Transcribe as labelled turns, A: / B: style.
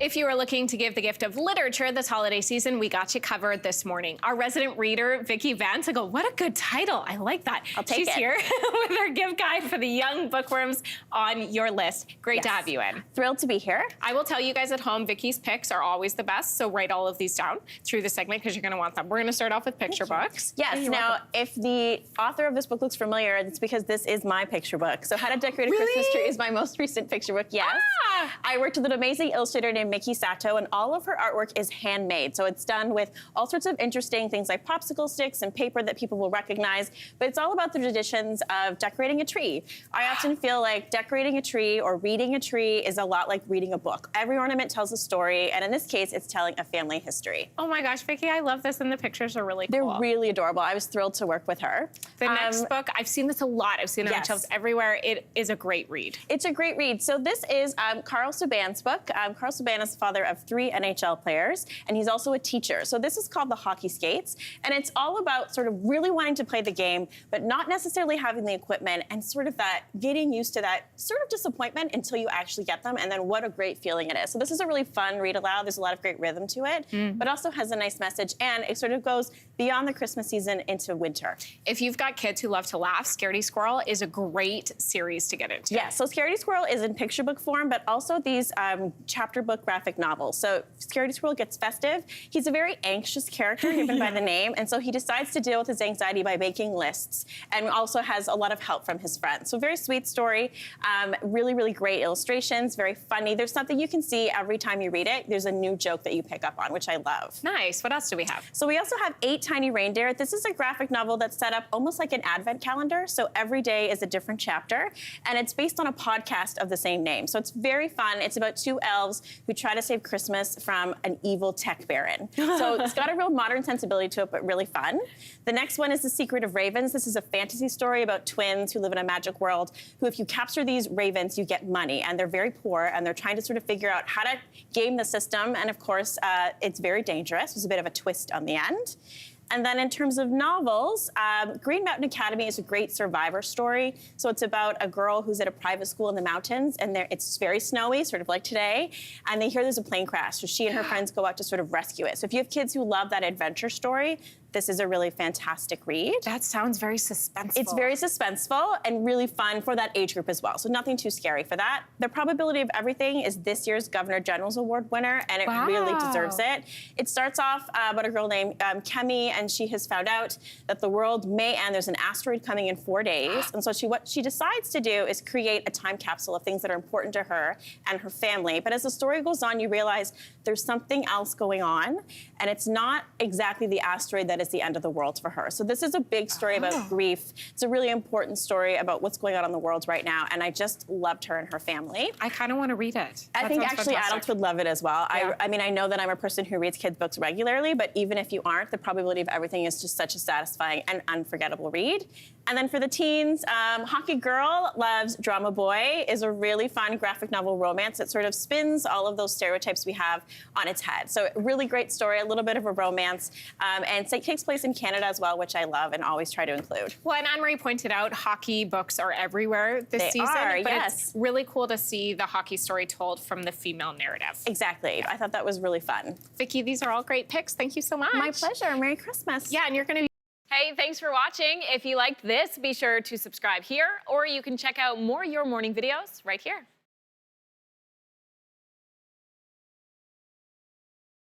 A: If you are looking to give the gift of literature this holiday season, we got you covered this morning. Our resident reader, Vicki Vance, I go, what a good title. I like that.
B: I'll take
A: She's
B: it.
A: here with our gift guide for the young bookworms on your list. Great to have you in.
B: Thrilled to be here.
A: I will tell you guys at home, Vicki's picks are always the best, so write all of these down through the segment because you're going to want them. We're going to start off with picture books.
B: Yes, now, if the author of this book looks familiar, it's because this is my picture book. So How to Decorate a Christmas Tree is my most recent picture book, yes.
A: Ah!
B: I worked with an amazing illustrator named Miki Sato, and all of her artwork is handmade. So it's done with all sorts of interesting things like popsicle sticks and paper that people will recognize, but it's all about the traditions of decorating a tree. I often feel like decorating a tree or reading a tree is a lot like reading a book. Every ornament tells a story, and in this case, it's telling a family history.
A: Oh my gosh, Vicki, I love this, and the pictures are really cool.
B: They're really adorable. I was thrilled to work with her.
A: The next book, I've seen this a lot. I've seen it on shelves everywhere. It is a great read.
B: It's a great read. So this is Carl Subban's book. Carl Subban is the father of 3 NHL players, and he's also a teacher. So this is called The Hockey Skates, and it's all about sort of really wanting to play the game, but not necessarily having the equipment, and sort of that getting used to that sort of disappointment until you actually get them, and then what a great feeling it is. So this is a really fun read aloud. There's a lot of great rhythm to it, but also has a nice message, and it sort of goes beyond the Christmas season into winter.
A: If you've got kids who love to laugh, Scaredy Squirrel is a great series to get into.
B: Yeah, so Scaredy Squirrel is in picture book form, but also these chapter book graphic novels. So Scaredy Squirrel gets festive. He's a very anxious character, given by the name, and so he decides to deal with his anxiety by making lists, and also has a lot of help from his friends. So very sweet story, really, really great illustrations, very funny. There's something you can see every time you read it. There's a new joke that you pick up on, which I love.
A: Nice. What else do we have?
B: So we also have 8 Tiny Reindeer. This is a graphic novel that's set up almost like an advent calendar. So every day is a different chapter, and it's based on a podcast of the same name. So it's very fun. It's about 2 elves who try to save Christmas from an evil tech baron. So it's got a real modern sensibility to it, but really fun. The next one is The Secret of Ravens. This is a fantasy story about twins who live in a magic world, who if you capture these ravens, you get money, and they're very poor, and they're trying to sort of figure out how to game the system, and of course, it's very dangerous. There's a bit of a twist on the end. And then in terms of novels, Green Mountain Academy is a great survivor story. So it's about a girl who's at a private school in the mountains, and it's very snowy, sort of like today, and they hear there's a plane crash. So she and her friends go out to sort of rescue it. So if you have kids who love that adventure story, this is a really fantastic read.
A: That sounds very suspenseful.
B: It's very suspenseful and really fun for that age group as well. So nothing too scary for that. The Probability of Everything is this year's Governor General's Award winner, and it really deserves it. It starts off about a girl named Kemi, and she has found out that the world may end. There's an asteroid coming in 4 days. And so what she decides to do is create a time capsule of things that are important to her and her family. But as the story goes on, you realize there's something else going on, and it's not exactly the asteroid that is the end of the world for her. So this is a big story about grief. It's a really important story about what's going on in the world right now, and I just loved her and her family.
A: I kind of want to read it.
B: I think actually adults would love it as well. Yeah. I mean, I know that I'm a person who reads kids' books regularly, but even if you aren't, The Probability of Everything is just such a satisfying and unforgettable read. And then for the teens, Hockey Girl Loves Drama Boy is a really fun graphic novel romance that sort of spins all of those stereotypes we have on its head. So really great story, a little bit of a romance, and it takes place in Canada as well, which I love and always try to include.
A: Well, and Anne-Marie pointed out hockey books are everywhere this season. But it's really cool to see the hockey story told from the female narrative.
B: Exactly. I thought that was really fun.
A: Vicki, these are all great picks. Thank you so much.
B: My pleasure. Merry Christmas.
A: Yeah, and you're going to be... Hey, thanks for watching. If you liked this, be sure to subscribe here, or you can check out more Your Morning videos right here.